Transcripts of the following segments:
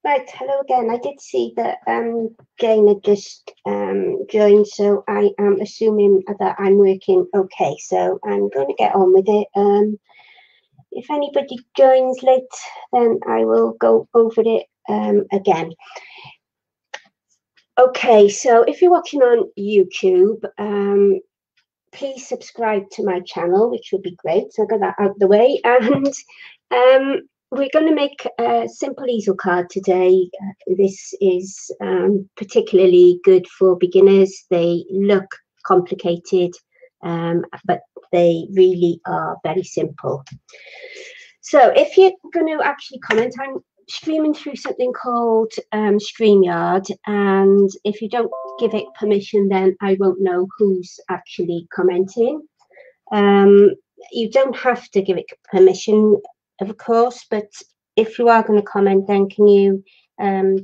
Right, hello again. I did see that Jane had just joined, so I am assuming that I'm working okay. So I'm going to get on with it. If anybody joins late, then I will go over it again. Okay, so if you're watching on YouTube, please subscribe to my channel, which would be great. So I got that out of the way. And we're going to make a simple easel card today. This is particularly good for beginners. They look complicated, but they really are very simple. So if you're going to actually comment, I'm streaming through something called StreamYard, and if you don't give it permission, then I won't know who's actually commenting. You don't have to give it permission, of course, but if you are going to comment, then can you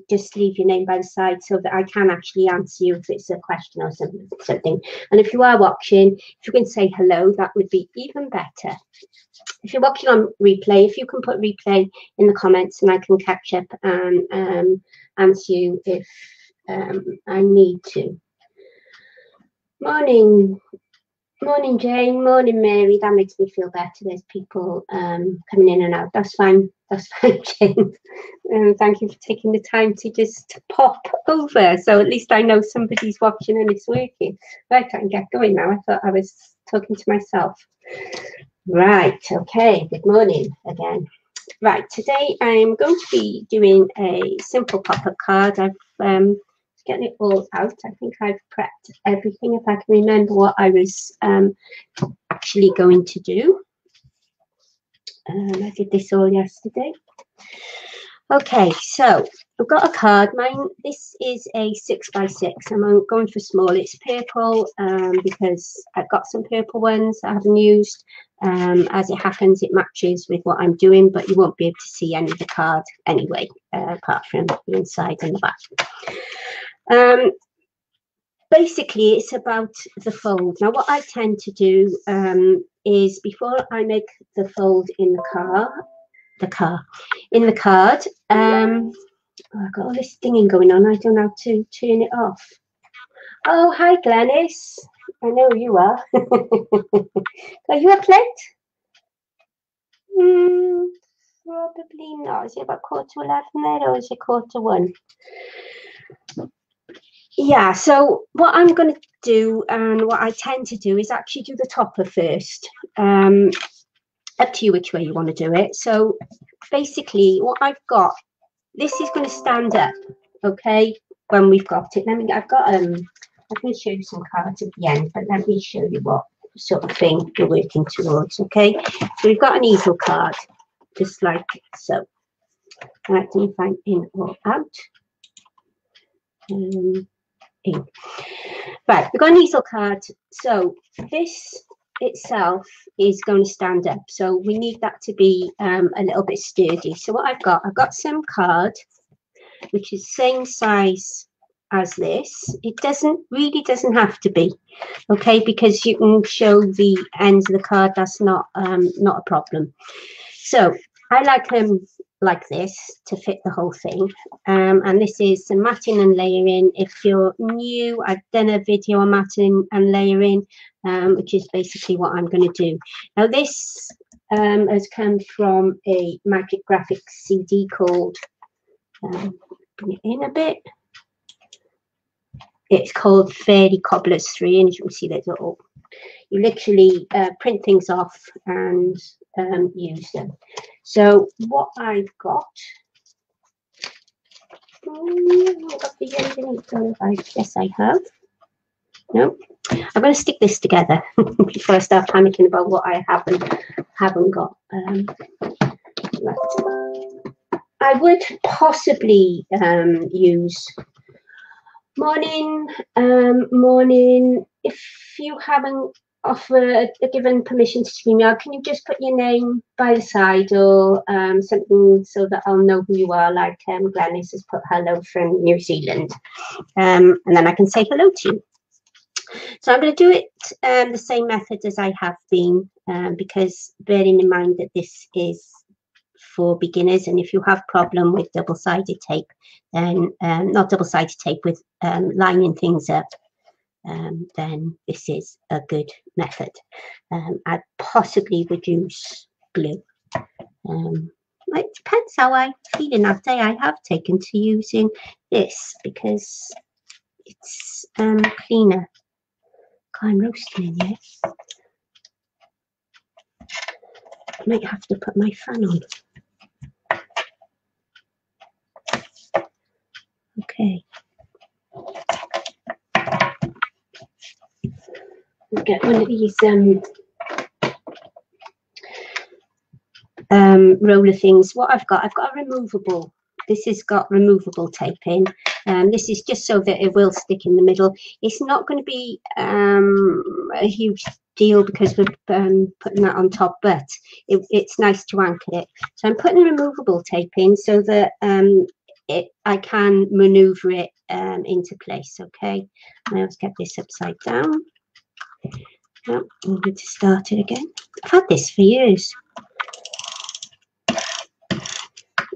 just leave your name by the side so that I can actually answer you if it's a question or something. And if you are watching, if you can say hello, that would be even better. If you're watching on replay, if you can put replay in the comments and I can catch up and answer you if I need to. Morning Jane, morning Mary. That makes me feel better. There's people coming in and out. That's fine, Jane. Thank you for taking the time to just pop over. So at least I know somebody's watching and it's working. Right, I can get going now. I thought I was talking to myself. Right, okay, good morning again. Right, today I'm going to be doing a simple pop-up card. I've getting it all out. I think I've prepped everything if I can remember what I was actually going to do. I did this all yesterday. Okay, so I've got a card. This is a 6x6. I'm going for small. It's purple because I've got some purple ones I haven't used. As it happens, it matches with what I'm doing, but you won't be able to see any of the card anyway, apart from the inside and the back. Basically, it's about the fold. Now, what I tend to do is before I make the fold in the card, I've got all this dinging going on. I don't know how to turn it off. Oh, hi, Glenys. I know who you are. Are you a plate? Probably not. Is it about 11:15 there, or is it 1:15? Yeah, so what I'm going to do and what I tend to do is actually do the topper first. Up to you which way you want to do it. So basically what I've got, this is going to stand up, okay, when we've got it. I'm going to show you some cards at the end, but let me show you what sort of thing we're working towards, okay? So we've got an easel card, just like so. Right, let me find in or out. In. Right, we've got an easel card. So this itself is going to stand up. So we need that to be a little bit sturdy. So what I've got some card, which is same size as this. It really doesn't have to be, okay, because you can show the ends of the card. That's not a problem. So I like them like this to fit the whole thing, and this is some matting and layering. If you're new, I've done a video on matting and layering, which is basically what I'm going to do. Now this has come from a Magic Graphics CD called, bring it in a bit, it's called Fairy Cobblers 3, and as you can see there's little, you literally print things off and use them. So what I've got, I've got the underneath on. I guess I have. No, I'm going to stick this together before I start panicking about what I haven't got. Right. I would possibly use morning. If you haven't given permission to StreamYard, can you just put your name by the side or something so that I'll know who you are, like Glenys has put hello from New Zealand, and then I can say hello to you. So I'm going to do it the same method as I have been, because bearing in mind that this is for beginners, and if you have problem with double-sided tape, then not double-sided tape, with lining things up, then this is a good method. I'd possibly would use glue. It depends how I'm feeling that day. I have taken to using this because it's cleaner. I'm roasting in here. I might have to put my fan on. Okay. I'll get one of these roller things. What I've got a removable. This has got removable tape in. This is just so that it will stick in the middle. It's not going to be a huge deal because we're putting that on top, but it's nice to anchor it. So I'm putting removable tape in so that I can maneuver it into place. Okay, now let's get this upside down. Now I'm going to start it again. I've had this for years.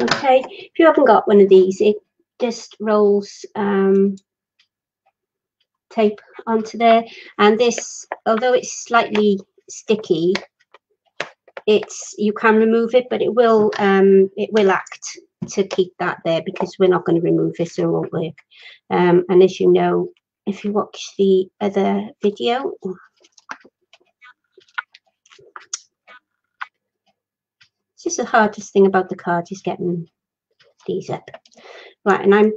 Okay, if you haven't got one of these, it just rolls tape onto there, and this, although it's slightly sticky, you can remove it, but it will act to keep that there because we're not going to remove it, so it won't work. And as you know, if you watch the other video, it's just the hardest thing about the card is getting these up. Right, and I'm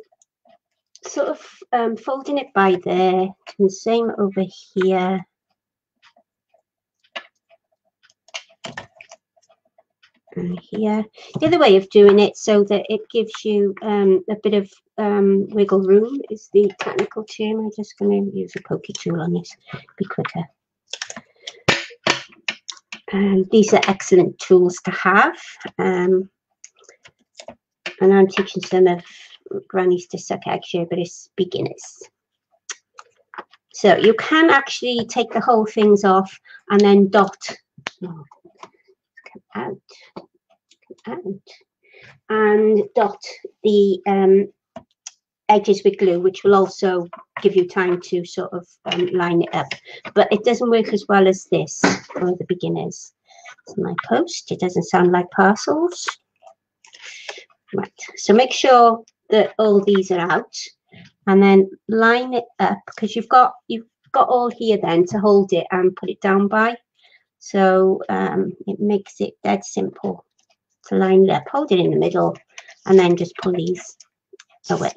sort of folding it by there, and the same over here. And here. The other way of doing it so that it gives you a bit of wiggle room is the technical term. I'm just going to use a pokey tool on this, be quicker. These are excellent tools to have. And I'm teaching some of grannies to suck eggs here, but it's beginners. So you can actually take the whole things off and then dot. Oh, come out, and dot the edges with glue, which will also give you time to sort of line it up, but it doesn't work as well as this for the beginners. It's my post. It doesn't sound like parcels. Right, so make sure that all these are out, and then line it up, because you've got all here then to hold it and put it down by. So it makes it dead simple to line it up. Hold it in the middle, and then just pull these away.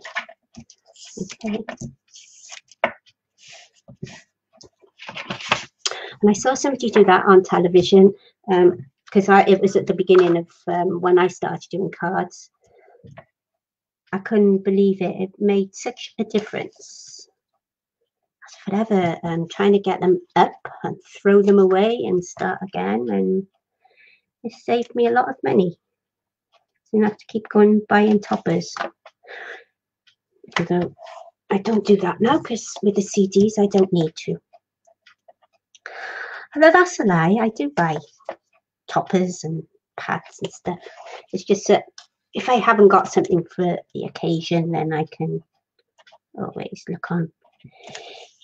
Okay. And I saw somebody do that on television because it was at the beginning of when I started doing cards. I couldn't believe it. It made such a difference. Forever trying to get them up and throw them away and start again, and it saved me a lot of money. So you have to keep going buying toppers. Although I don't do that now because with the CDs I don't need to. Although that's a lie, I do buy toppers and pads and stuff. It's just that if I haven't got something for the occasion, then I can always look on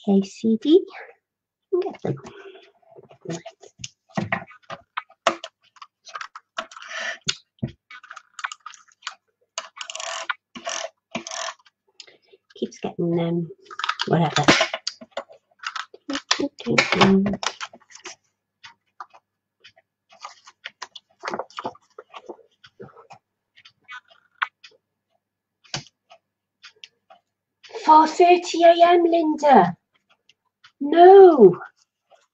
ACD and get them. Right. Keeps getting whatever. 4:30 AM, Linda. No.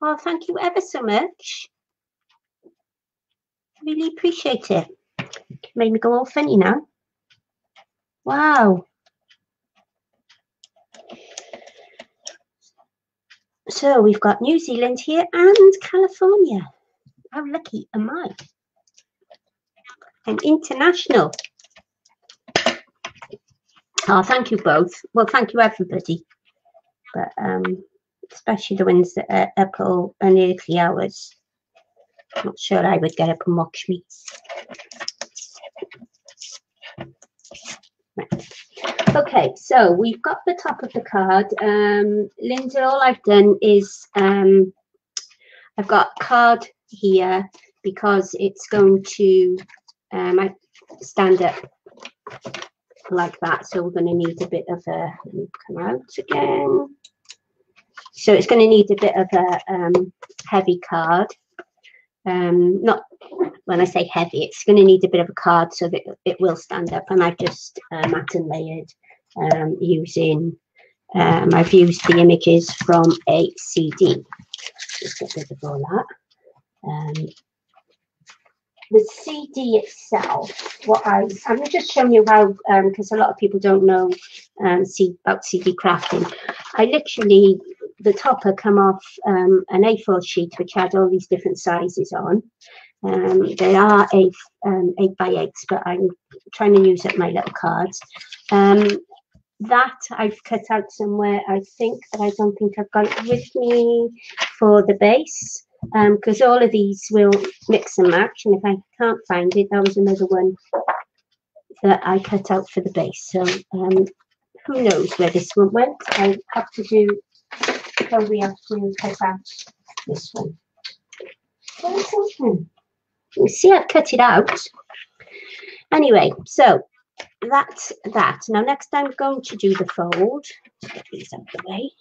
Oh, thank you ever so much. Really appreciate it. Made me go all funny now. Wow. So we've got New Zealand here and California. How lucky am I? And international. Oh, thank you both. Well, thank you everybody, but especially the ones that are up all unearthly hours. Not sure I would get up and watch me. Okay, so we've got the top of the card. Linda, all I've done is I've got card here because it's going to I stand up like that, so we're going to need a bit of a, let me come out again. So it's going to need a bit of a heavy card. Not when I say heavy, it's going to need a bit of a card so that it will stand up. And I've just matte and layered using, I've used the images from a CD. Just get rid of all that. The CD itself, I'm just showing you how, because a lot of people don't know about CD crafting. I literally, the topper come off an A4 sheet which had all these different sizes on. They are 8 by 8s, but I'm trying to use up my little cards. That I've cut out somewhere, I think, but I don't think I've got it with me for the base, because all of these will mix and match, and if I can't find it, that was another one that I cut out for the base. So who knows where this one went. I have to do, probably have to cut out this one. You see, I've cut it out. Anyway, so that's that. Now, next I'm going to do the fold. Let's get these out of the way.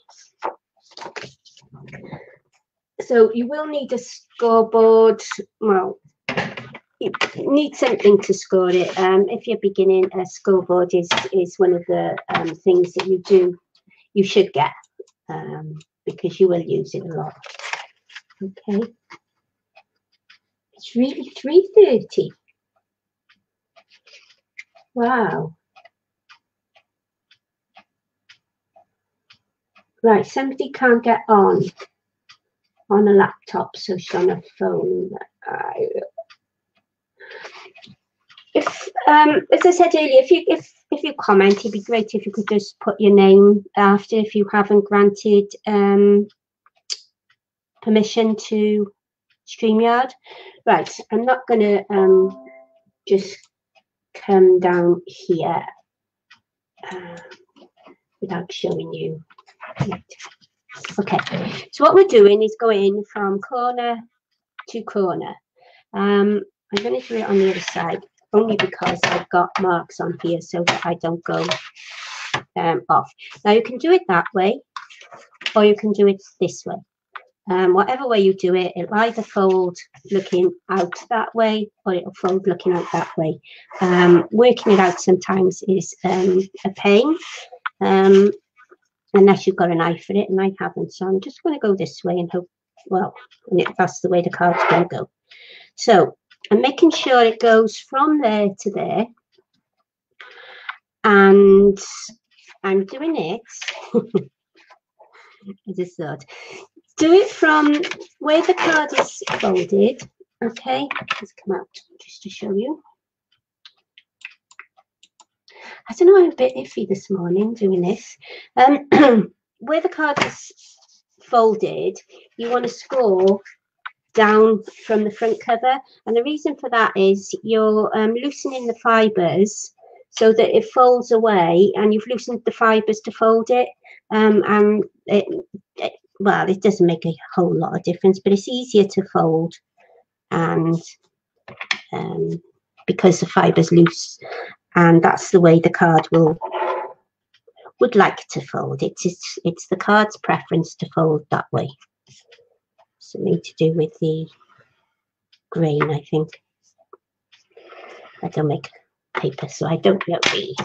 So you will need a scoreboard. Well, you need something to score it. If you're beginning, a scoreboard is one of the things that you should get, because you will use it a lot. Okay. It's really 3:30. Wow. Right, somebody can't get on a laptop, so she's on a phone. If as I said earlier, if you comment, it'd be great if you could just put your name after if you haven't granted permission to StreamYard. Right, I'm not gonna just come down here without showing you. Okay, so what we're doing is going from corner to corner. I'm going to do it on the other side, only because I've got marks on here so that I don't go off. Now you can do it that way, or you can do it this way. Whatever way you do it, it'll either fold looking out that way, or it'll fold looking out that way. Working it out sometimes is a pain, unless you've got an eye for it, and I haven't. So I'm just going to go this way and hope, well, that's the way the card's going to go. So I'm making sure it goes from there to there, and I'm doing it. I just thought, do it from where the card is folded. Okay, let's come out just to show you. I don't know, I'm a bit iffy this morning doing this. Where the card is folded, you want to score down from the front cover, and the reason for that is you're loosening the fibers so that it folds away, and you've loosened the fibers to fold it, and well, it doesn't make a whole lot of difference, but it's easier to fold, and because the fiber's loose, and that's the way the card would like to fold. It's the card's preference to fold that way. Something to do with the grain, I think. I don't make paper, so I don't know really.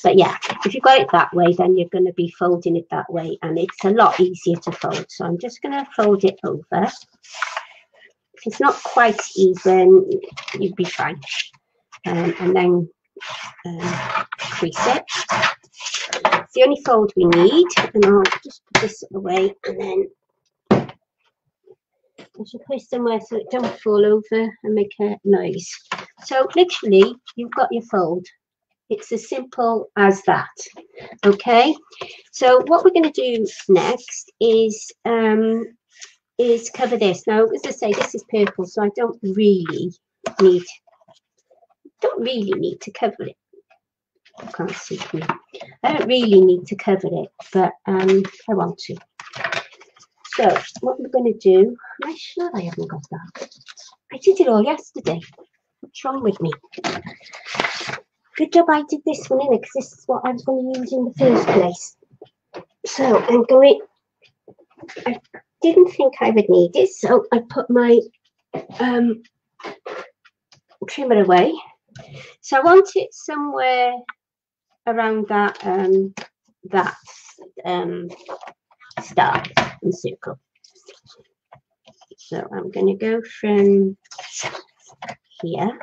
But yeah, if you've got it that way, then you're going to be folding it that way, and it's a lot easier to fold. So I'm just going to fold it over. If it's not quite even, you'd be fine. And then crease it. It's the only fold we need, and I'll just put this away, and then I should put it somewhere so it don't fall over and make a noise. So literally, you've got your fold. It's as simple as that. Okay. So what we're going to do next is cover this. Now, as I say, this is purple, so I don't really need to cover it. I can't see me. I don't really need to cover it, but I want to. So what we're going to do, am I sure I haven't got that? I did it all yesterday. What's wrong with me? Good job I did this one in it, because this is what I was going to use in the first place. So I'm going, I didn't think I would need it, so I put my trimmer away. So I want it somewhere around that star and circle. So I'm going to go from here.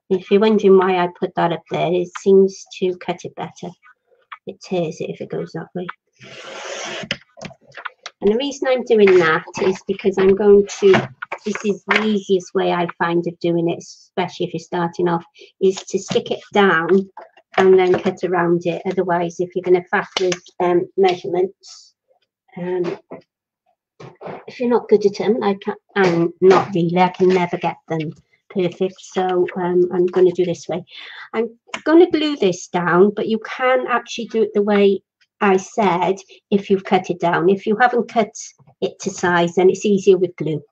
If you're wondering why I put that up there, it seems to cut it better. It tears it if it goes that way. And the reason I'm doing that is because I'm going to, this is the easiest way I find of doing it, especially if you're starting off, is to stick it down and then cut around it. Otherwise, if you're going to faff with measurements, if you're not good at them, I'm not really, I can never get them perfect. So I'm going to do this way. I'm going to glue this down, but you can actually do it the way I said if you've cut it down. If you haven't cut it to size, then it's easier with glue,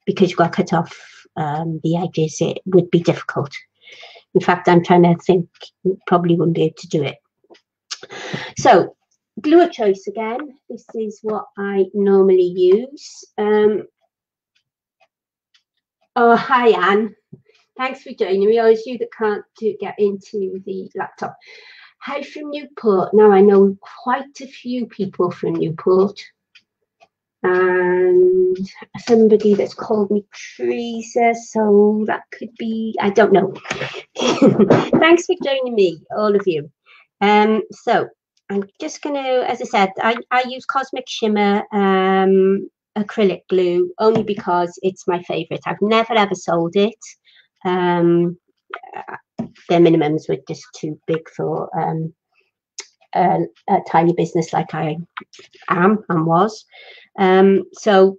because you've got to cut off the edges. It would be difficult. In fact, I'm trying to think, probably wouldn't be able to do it. So glue of choice again. This is what I normally use. Oh, hi Anne. Thanks for joining me. Oh, it's you that can't get into the laptop. Hi from Newport. Now I know quite a few people from Newport, and somebody that's called me Teresa, so that could be, I don't know. Thanks for joining me, all of you. So I'm just going to, as I said, I use Cosmic Shimmer acrylic glue only because it's my favorite. I've never ever sold it. Their minimums were just too big for a tiny business like I am and was. So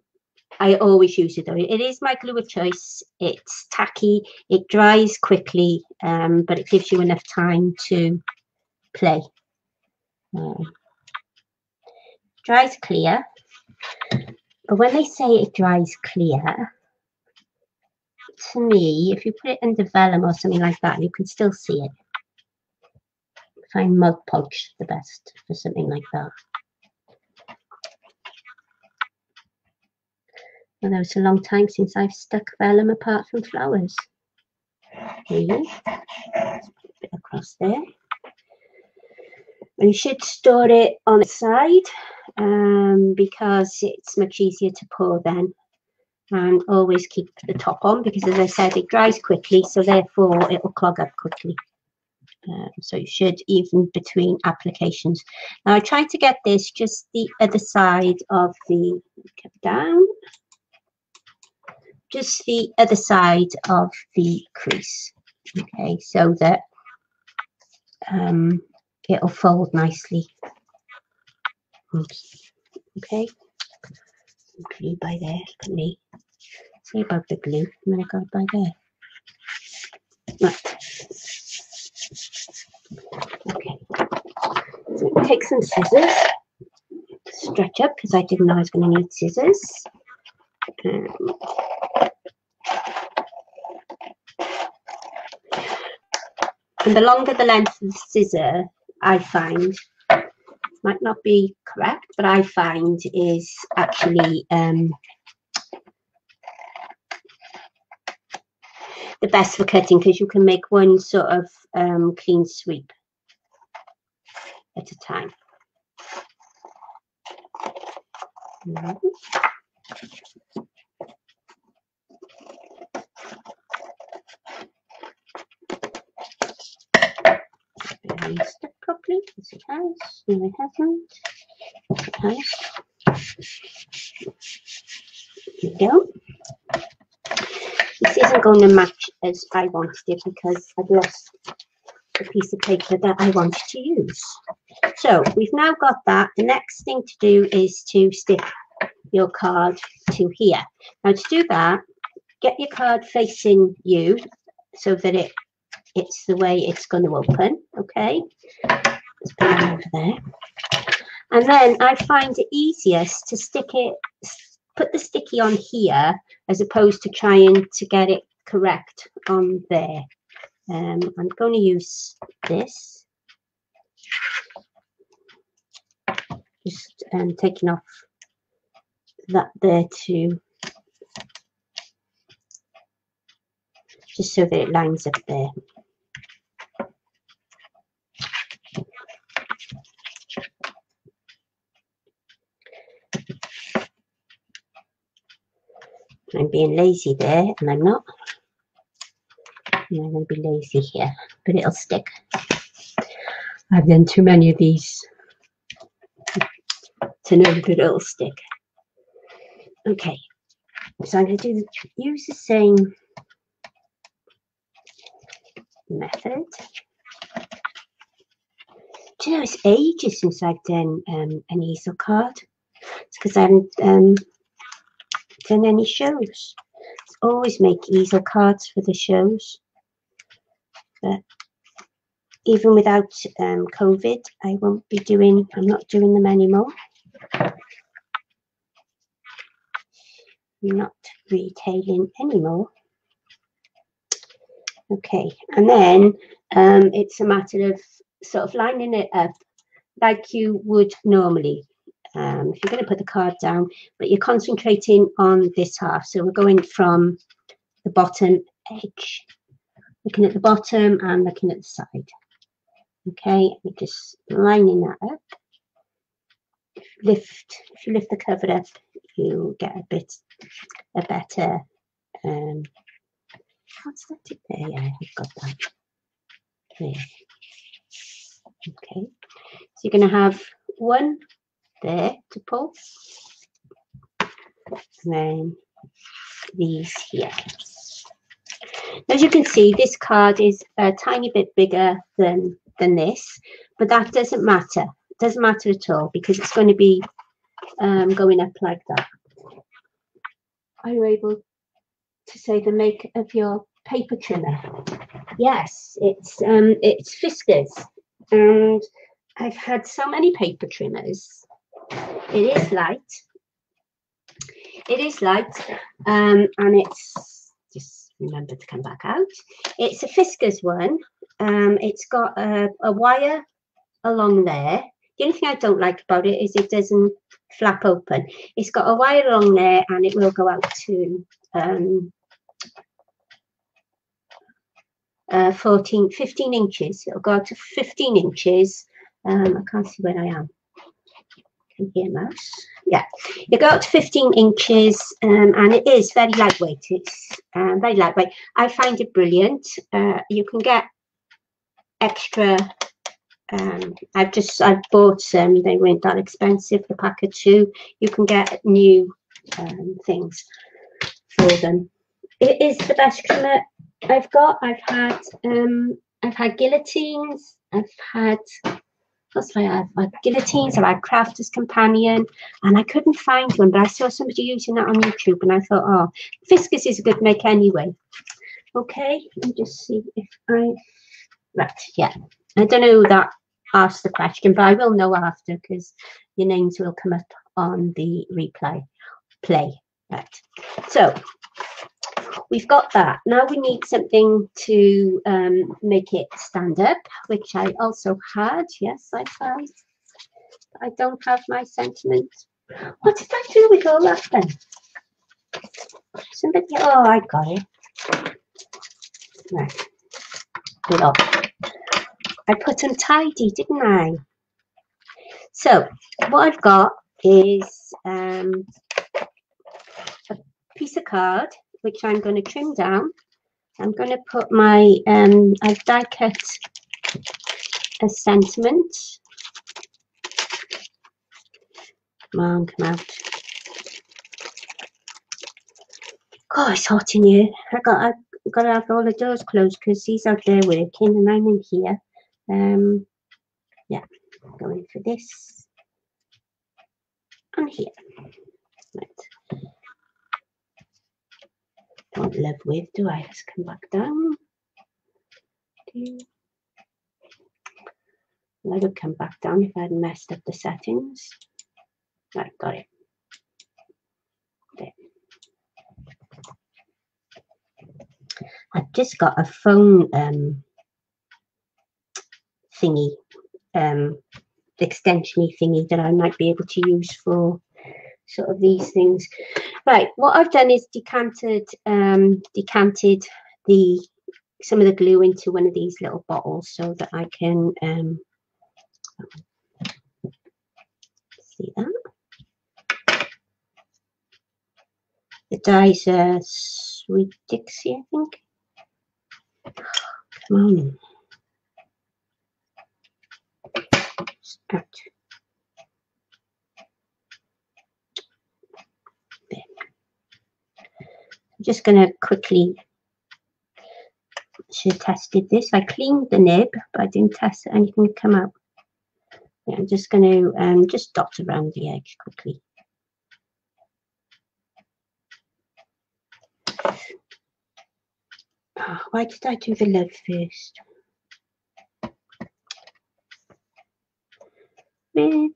I always use it though. It is my glue of choice. It's tacky, it dries quickly, but it gives you enough time to play. Dries clear, but when they say it dries clear, to me, if you put it under vellum or something like that, you can still see it. I find Mod Podge the best for something like that. Although it's a long time since I've stuck vellum apart from flowers. Really? Let's put a bit across there. And you should store it on the side because it's much easier to pour then. And always keep the top on because, as I said, it dries quickly, so therefore it will clog up quickly. So you should even between applications. Now I tried to get this just the other side of the, down, just the other side of the crease. Okay, so that it'll fold nicely. Oops. Okay, glue by there. Look at me. See about the glue, and then I got it by there. Right. Okay. So take some scissors. Stretch up because I didn't know I was going to need scissors. And the longer the length of the scissor, I find, might not be correct, but I find is actually the best for cutting because you can make one sort of clean sweep at a time. Stuck properly, yes it has. No, it hasn't. It has. There we go. This isn't going to match as I wanted it because I've lost the piece of paper that I wanted to use. So we've now got that. The next thing to do is to stick your card to here. Now to do that, get your card facing you so that it it's the way it's going to open. Okay, let's put it over there. And then I find it easiest to put the sticky on here as opposed to trying to get it correct on there. I'm going to use this. Just taking off that there too, just so that it lines up there. I'm being lazy there, and I'm not. And I'm going to be lazy here, but it'll stick. I've done too many of these to know that it'll stick. Okay, so I'm going to use the same method. Do you know, it's ages since I've done an easel card. It's because I haven't done any shows. I always make easel cards for the shows, but even without COVID, I'm not doing them anymore. I'm not retailing anymore. Okay, and then it's a matter of sort of lining it up like you would normally. If you're going to put the card down, but you're concentrating on this half. So we're going from the bottom edge, looking at the bottom and looking at the side. Okay, and just lining that up. If you lift the cover up, you get a better what's that there? Yeah, I've got that there. Okay, so you're going to have one there to pull, and then these here. As you can see, this card is a tiny bit bigger than this, but that doesn't matter. It doesn't matter at all because it's going to be going up like that. Are you able to say the make of your paper trimmer? Yes, it's Fiskars, and I've had so many paper trimmers. It is light. It is light, and it's just remember to come back out. It's a Fiskars one. It's got a wire along there. The only thing I don't like about it is it doesn't flap open. It's got a wire along there, and it will go out to 15 inches. It'll go out to 15 inches. I can't see where I am. Can you hear mouse? Yeah, you go out to 15 inches, and it is very lightweight. It's very lightweight. I find it brilliant. You can get extra. I've bought some. They weren't that expensive. The pack of 2. You can get new things for them. It is the best trimmer I've got. I've had guillotines. I've had guillotines. I've had Crafter's Companion, and I couldn't find one, but I saw somebody using that on YouTube, and I thought, oh, Fiskars is a good make anyway. Okay, let me just see if yeah. I don't know who that asked the question, but I will know after because your names will come up on the play. Right. So we've got that. Now we need something to make it stand up, which I also had. Yes, I found. I don't have my sentiment. What did I do with all that then? Somebody, oh, I got it. Right. Look. I put them tidy, didn't I? So what I've got is a piece of card, which I'm going to trim down. I'm going to put my, I've die cut a sentiment. Come on, come out. God, it's hot in here. I've got to have all the doors closed because he's out there working and I'm in here. Yeah, going for this and here. Right. Don't love with, do I? Let's come back down. I would come back down if I had messed up the settings. Right, got it. There. I've just got a phone thingy, extension-y thingy that I might be able to use for sort of these things. Right, what I've done is decanted some of the glue into one of these little bottles so that I can see that. The dye's Sweet Dixie, I think. Come on. Out. There. I'm just going to quickly, should have tested this. I cleaned the nib, but I didn't test that anything would come out. Yeah, I'm just going to just dot around the edge quickly. Oh, why did I do the love first? With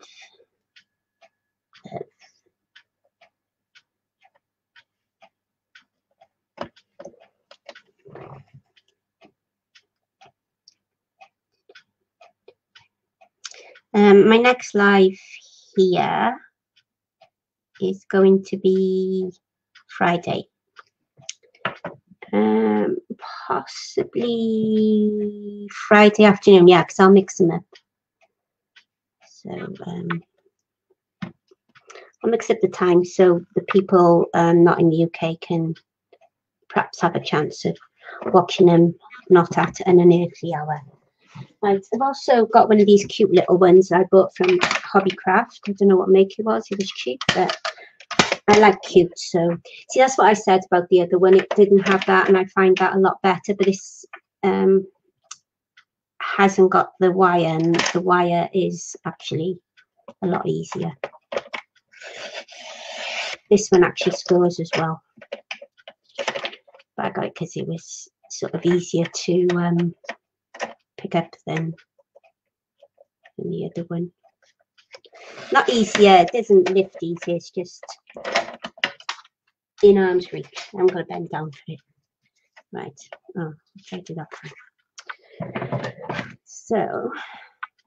my next live here is going to be Friday. Possibly Friday afternoon, yeah, because I'll mix them up. So I'll mix up the time so the people not in the UK can perhaps have a chance of watching them not at an unearthly hour. Right, I've also got one of these cute little ones I bought from Hobbycraft. I don't know what make it was. It was cheap, but I like cute. So see, that's what I said about the other one. It didn't have that, and I find that a lot better. But this hasn't got the wire, and the wire is actually a lot easier. This one actually scores as well, but I got it because it was sort of easier to pick up than the other one. Not easier, it doesn't lift easier, it's just in arm's reach. I'm going to bend down for it. Right, oh, let's try to do that one. So,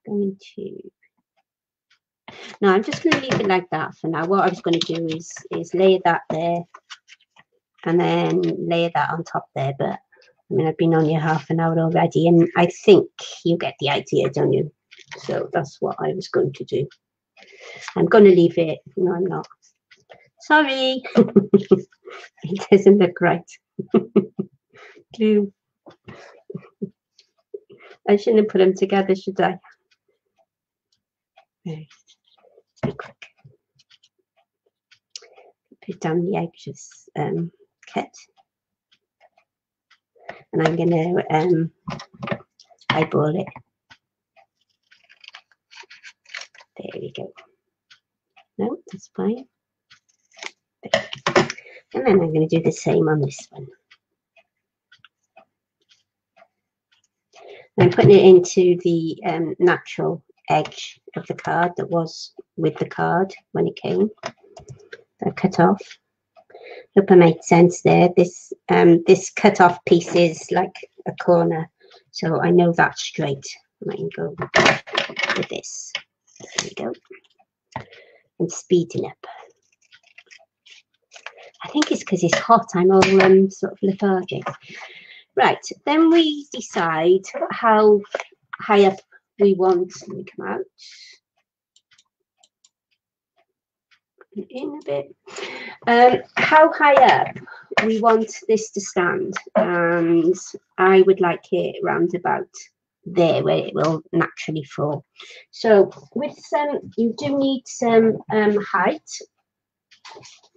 going to, no, I'm just going to leave it like that for now. What I was going to do is layer that there and then layer that on top there, but I mean, I've been on here half an hour already, and I think you get the idea, don't you? So that's what I was going to do. I'm going to leave it. No, I'm not. Sorry. It doesn't look right. Glue. I shouldn't have put them together, should I? Let's be quick. Put down the edges cut. And I'm going to eyeball it. There we go. No, that's fine. There. And then I'm going to do the same on this one. I'm putting it into the natural edge of the card that was with the card when it came. I cut off. Hope I made sense there. This this cut off piece is like a corner, so I know that's straight. I can go with this. There we go. And speeding up. I think it's because it's hot. I'm all sort of lethargic. Right, then we decide how high up we want. Let me come out. In a bit. How high up we want this to stand, and I would like it round about there where it will naturally fall. So with some, you do need some height.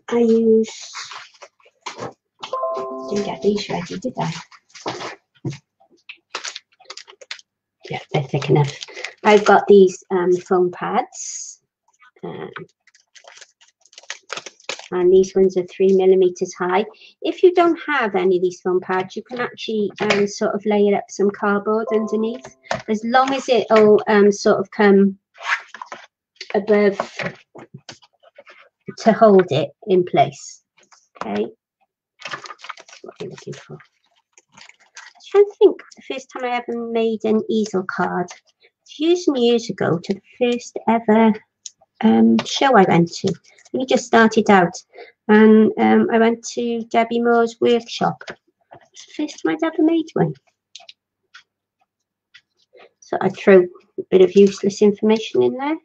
I didn't get these ready, did I? Yeah, they're thick enough. I've got these foam pads. and these ones are 3mm high. If you don't have any of these foam pads, you can actually sort of layer up some cardboard underneath, as long as it'll sort of come above to hold it in place. Okay, that's what I'm looking for. I was trying to think the first time I ever made an easel card. Years and years ago, to the first ever show I went to. We just started out, and I went to Debbie Moore's workshop. It was the first time I'd ever made one. So I throw a bit of useless information in there.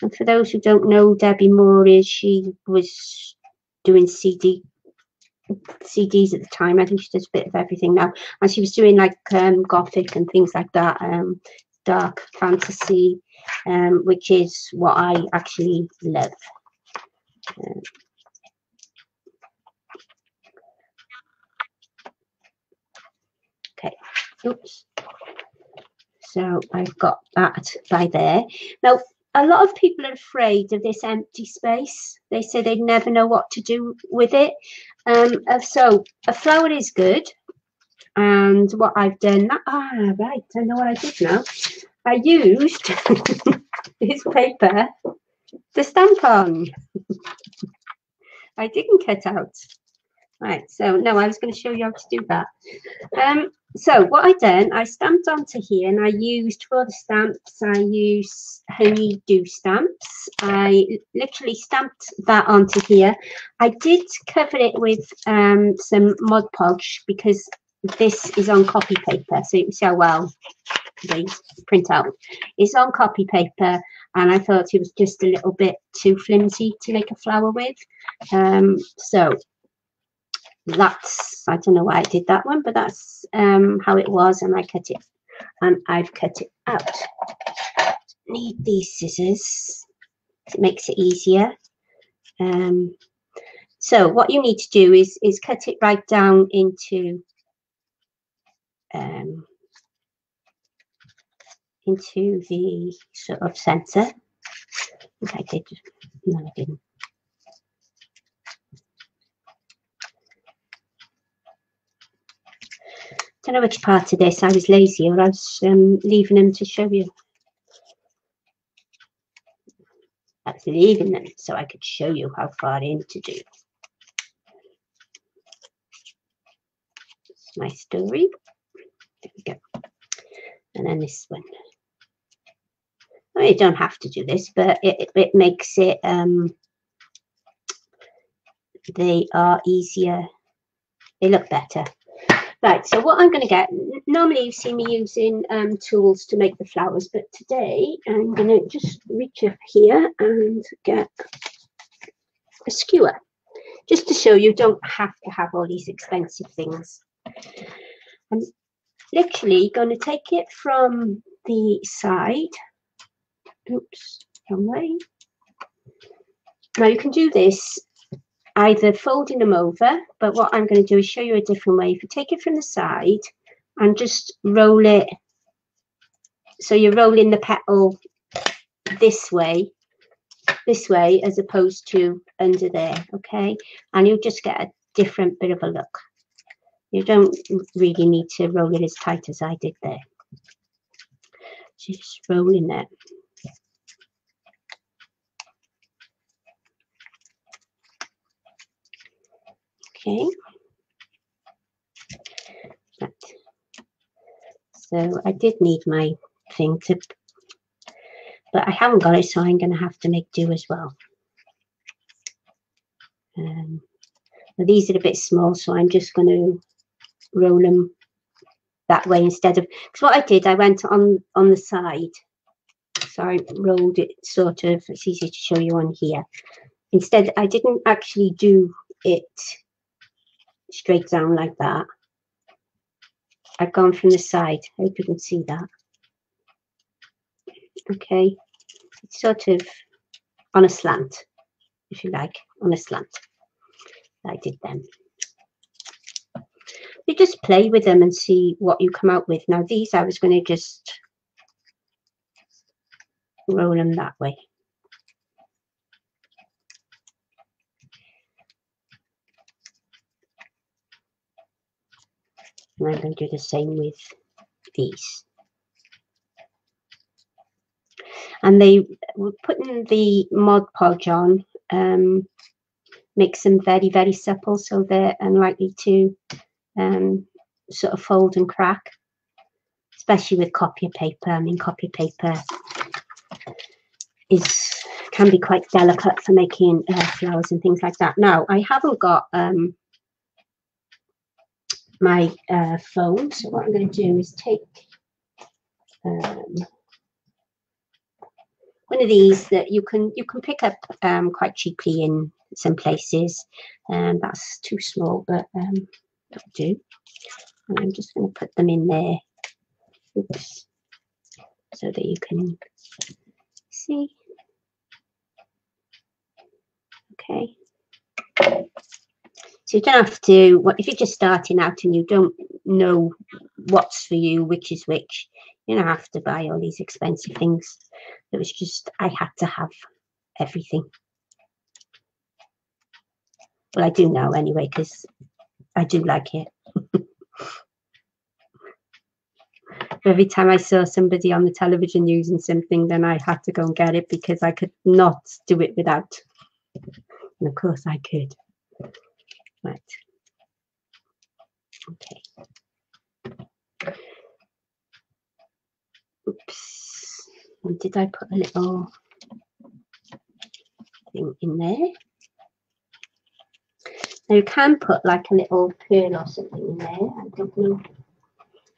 And for those who don't know, Debbie Moore she was doing CDs at the time. I think she does a bit of everything now, and she was doing like gothic and things like that, dark fantasy, which is what I actually love. Okay, oops. So I've got that by there. Now, a lot of people are afraid of this empty space. They say they'd never know what to do with it. So a flower is good. And what I've done, right, I know what I did now. I used this paper to stamp on. I didn't cut out. Right, so no, I was going to show you how to do that. So what I done, I stamped onto here, and I used for the stamps, I use honeydew stamps. I literally stamped that onto here. I did cover it with some Mod Podge, because this is on copy paper, so you can see how well they print out. It's on copy paper, and I thought it was just a little bit too flimsy to make a flower with. So that's, I don't know why I did that one, but that's how it was, and I cut it, and I've cut it out. Need these scissors, it makes it easier. So what you need to do is cut it right down into the sort of center. I think I did. No, I didn't. Don't know which part of this I was lazy, or I was leaving them to show you. I was leaving them so I could show you how far in to do. It's my story. There we go. And then this one. I mean, you don't have to do this, but it makes it, they are easier. They look better. Right, so what I'm going to get, normally you see me using tools to make the flowers, but today I'm going to just reach up here and get a skewer, just to show you don't have to have all these expensive things. I'm literally going to take it from the side. Oops, wrong way. Now you can do this either folding them over, but what I'm going to do is show you a different way. If you take it from the side and just roll it, so you're rolling the petal this way as opposed to under there, okay? And you'll just get a different bit of a look. You don't really need to roll it as tight as I did there. Just rolling it. Okay. Right. So I did need my thing to, but I haven't got it, so I'm going to have to make do as well. These are a bit small, so I'm just going to roll them that way instead of, because what I did, I went on the side, so I rolled it sort of, it's easy to show you on here. Instead, I didn't actually do it straight down like that. I've gone from the side. I hope you can see that. Okay, it's sort of on a slant, if you like, on a slant. I did them. You just play with them and see what you come out with. Now these, I was going to just roll them that way. And I'm going to do the same with these. And they were putting the Mod Podge on, makes them very, very supple, so they're unlikely to sort of fold and crack, especially with copy paper. I mean, copy paper can be quite delicate for making flowers and things like that. Now, I haven't got my phone, so what I'm going to do is take one of these that you can pick up quite cheaply in some places, and that's too small, but that'll do. And I'm just going to put them in there. Oops. So that you can see. Okay. So you don't have to, if you're just starting out and you don't know what's for you, which is which, you don't have to buy all these expensive things. It was just, I had to have everything. Well, I do now anyway, because I do like it. Every time I saw somebody on the television using something, then I had to go and get it because I could not do it without. And of course I could. Right. Okay. Oops. And did I put a little thing in there? Now you can put like a little pearl or something in there. I don't know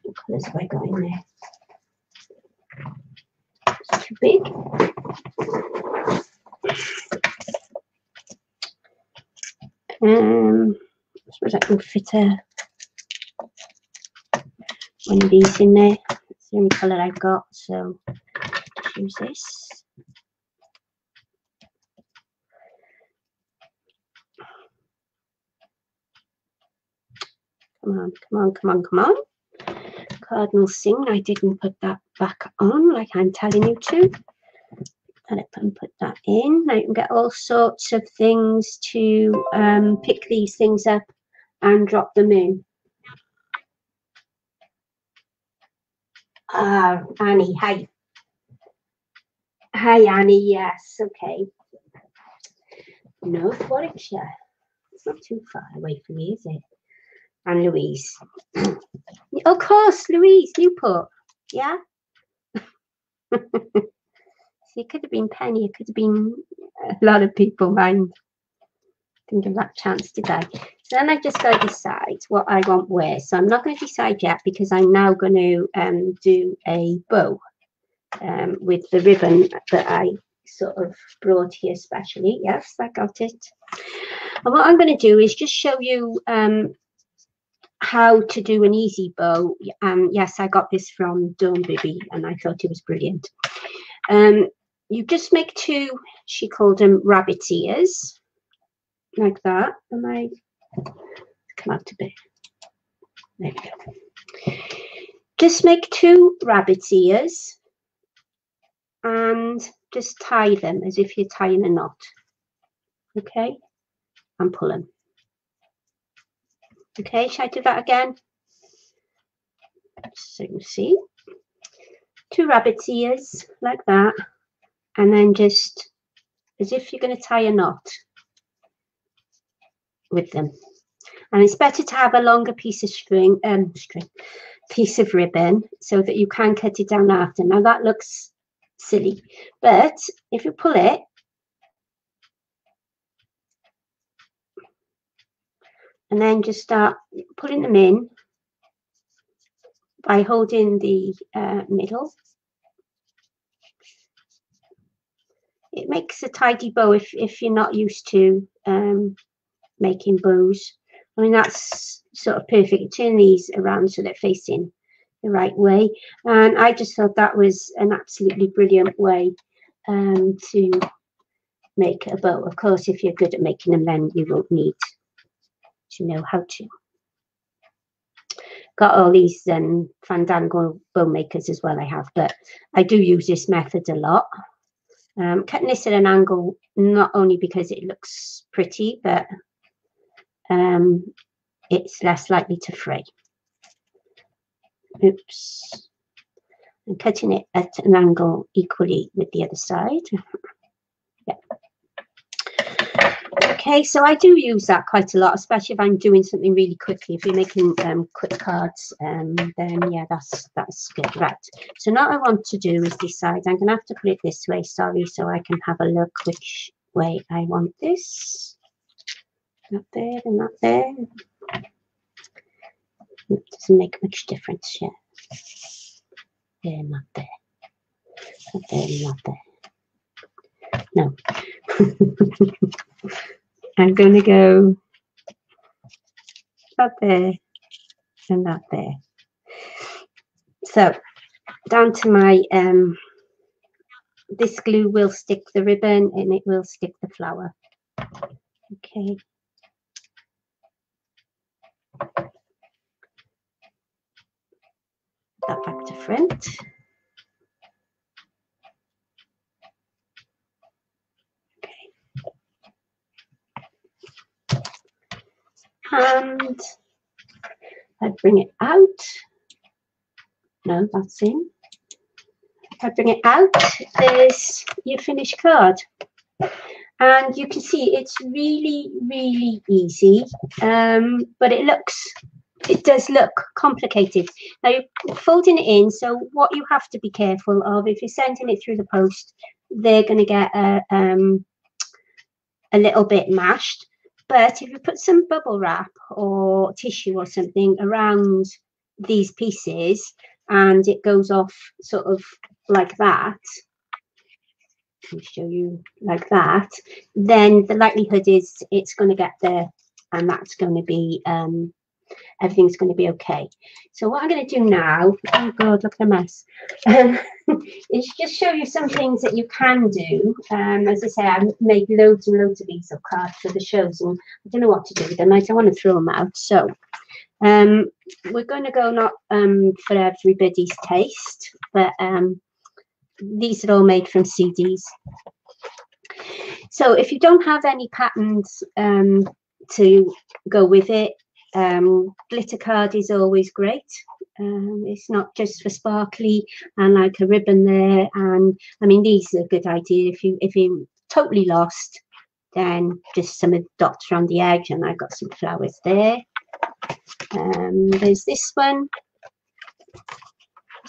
what colours have I got in there. It's too big. I suppose I can fit one of these in there. It's the only colour I've got, so just use this. Come on, come on, come on, come on. Cardinal Sing, I didn't put that back on like I'm telling you to. And put that in. Now you can get all sorts of things to pick these things up and drop them in. Annie, hi. Hi, Annie, yes, okay. North Warwickshire. It's not too far away from me, is it? And Louise. Of course, Louise, Newport. Yeah? See, it could have been Penny, it could have been a lot of people, mind. Didn't give that chance, did I? So then I just got to decide what I want where. So I'm not going to decide yet because I'm now going to do a bow with the ribbon that I sort of brought here specially. Yes, I got it. And what I'm going to do is just show you how to do an easy bow. Yes, I got this from Dawn Bibby and I thought it was brilliant. You just make two, she called them rabbit's ears, like that. And I come out a bit. There we go. Just make two rabbit's ears and just tie them as if you're tying a knot. Okay, and pull them. Okay, shall I do that again? So you see, two rabbit's ears like that, and then just as if you're going to tie a knot with them. And it's better to have a longer piece of piece of ribbon so that you can cut it down after. Now that looks silly, but if you pull it, and then just start putting them in by holding the middle. It makes a tidy bow if you're not used to making bows. I mean, that's sort of perfect. Turn these around so they're facing the right way. And I just thought that was an absolutely brilliant way to make a bow. Of course, if you're good at making them, then you won't need to know how to. Got all these Fandango bow makers as well, I have, but I do use this method a lot. Cutting this at an angle, not only because it looks pretty, but it's less likely to fray. oops, I'm cutting it at an angle equally with the other side. Yeah. Okay, so I do use that quite a lot, especially if I'm doing something really quickly. If you're making quick cards, then yeah, that's good. Right. So now what I want to do is decide. I'm going to have to put it this way, sorry, so I can have a look which way I want this. Not there and not there. It doesn't make much difference yet. There, not there. Not there, not there. No. I'm going to go up there and that there. So down to my this glue will stick the ribbon and it will stick the flower. Okay. That back to front. Okay. And I bring it out. No, that's in. I bring it out, there's your finished card. And you can see it's really, really easy, but it does look complicated. Now you're folding it in, so what you have to be careful of, if you're sending it through the post, they're going to get a little bit mashed. But if you put some bubble wrap or tissue or something around these pieces and it goes off sort of like that, let me show you like that, then the likelihood is it's going to get there and that's going to be everything's going to be okay. So what I'm going to do now, oh god, look at the mess, is just show you some things that you can do. As I say, I've made loads and loads of easel cards for the shows and I don't know what to do with them. I don't want to throw them out, so we're going to go not for everybody's taste, but these are all made from CDs. So if you don't have any patterns to go with it, glitter card is always great. It's not just for sparkly and like a ribbon there, and I mean these are a good idea if you're totally lost, then just some dots around the edge, and I've got some flowers there. There's this one.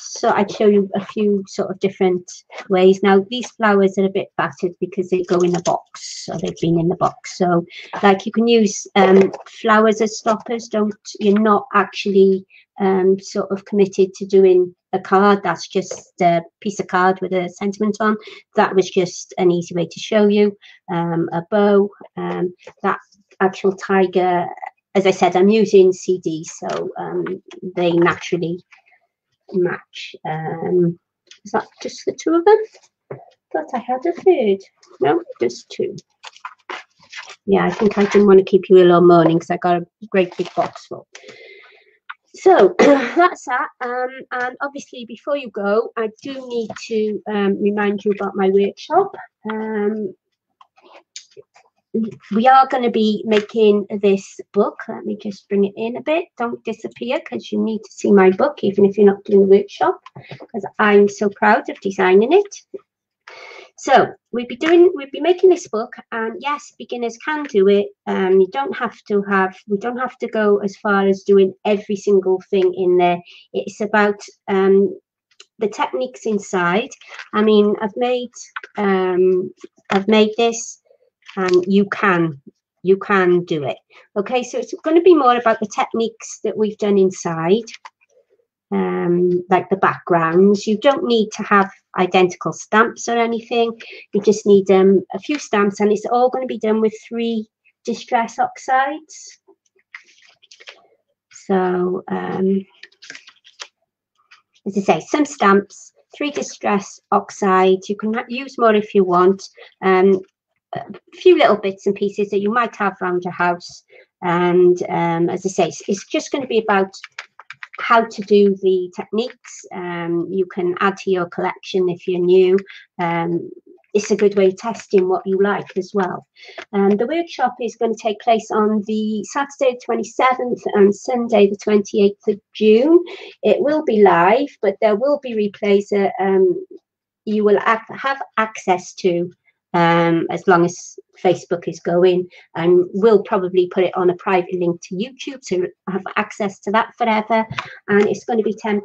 So I'd show you a few sort of different ways. Now these flowers are a bit battered because they go in a box, so they've been in the box. So like you can use flowers as stoppers. You're not actually sort of committed to doing a card. That's just a piece of card with a sentiment on. That was just an easy way to show you. A bow, that actual tiger, as I said, I'm using CDs, so they naturally match. Is that just the two of them? Thought I had a third. No, just two. Yeah, I think I didn't want to keep you ill all morning because I got a great big box full. So that's that. And obviously before you go, I do need to remind you about my workshop. We are going to be making this book. Let me just bring it in a bit. Don't disappear because you need to see my book even if you're not doing the workshop, because I'm so proud of designing it. So we'll be making this book, and yes, beginners can do it. We don't have to go as far as doing every single thing in there. It's about the techniques inside. I mean, I've made this, and you can do it. Okay, so it's going to be more about the techniques that we've done inside, like the backgrounds. You don't need to have identical stamps or anything. You just need a few stamps, and it's all going to be done with 3 distress oxides. So as I say, some stamps, 3 distress oxides. You can use more if you want. A few little bits and pieces that you might have around your house, and as I say, it's just going to be about how to do the techniques. You can add to your collection if you're new. it's a good way of testing what you like as well. The workshop is going to take place on the Saturday 27th and Sunday the 28th of June. It will be live, but there will be replays that you will have access to as long as Facebook is going, and we'll probably put it on a private link to YouTube to have access to that forever. And it's going to be £10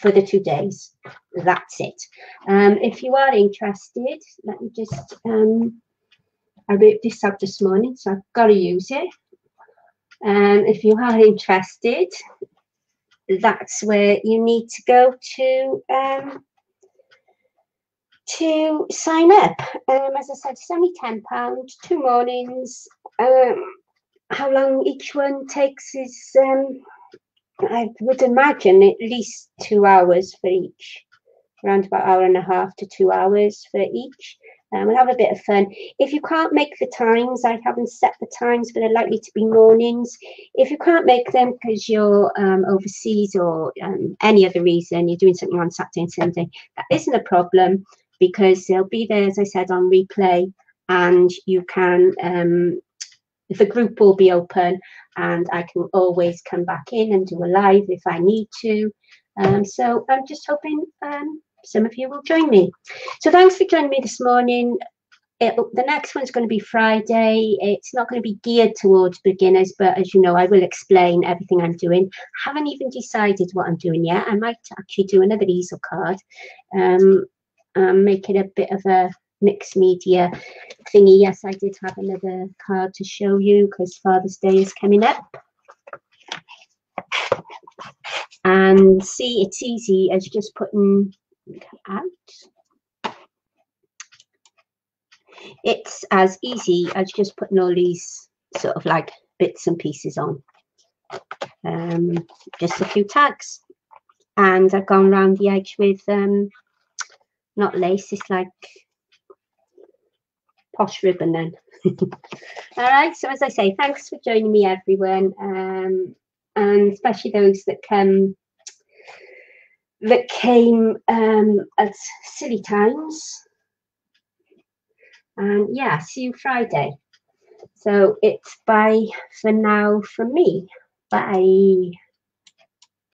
for the 2 days. That's it. If you are interested, let me just I wrote this out this morning, so I've got to use it. If you are interested, that's where you need to go to sign up. As I said, it's only £10, 2 mornings. How long each one takes is I would imagine at least 2 hours for each, around about 1.5 hours to 2 hours for each. We'll have a bit of fun. If you can't make the times, I haven't set the times, but they're likely to be mornings. If you can't make them because you're overseas or any other reason, you're doing something on Saturday and Sunday, that isn't a problem, because they'll be there, as I said, on replay, and you can, the group will be open, and I can always come back in and do a live if I need to. So I'm just hoping some of you will join me. So thanks for joining me this morning. The next one's going to be Friday. It's not going to be geared towards beginners, but as you know, I will explain everything I'm doing. Haven't even decided what I'm doing yet. I might actually do another easel card, make it a bit of a mixed media thingy. Yes, I did have another card to show you because Father's Day is coming up. And see, it's easy as just putting out. It's as easy as just putting all these sort of like bits and pieces on. Just a few tags, and I've gone around the edge with not lace, it's like posh ribbon then. All right, so as I say, thanks for joining me, everyone, and especially those that came at silly times. And yeah, see you Friday. So it's bye for now from me. Bye.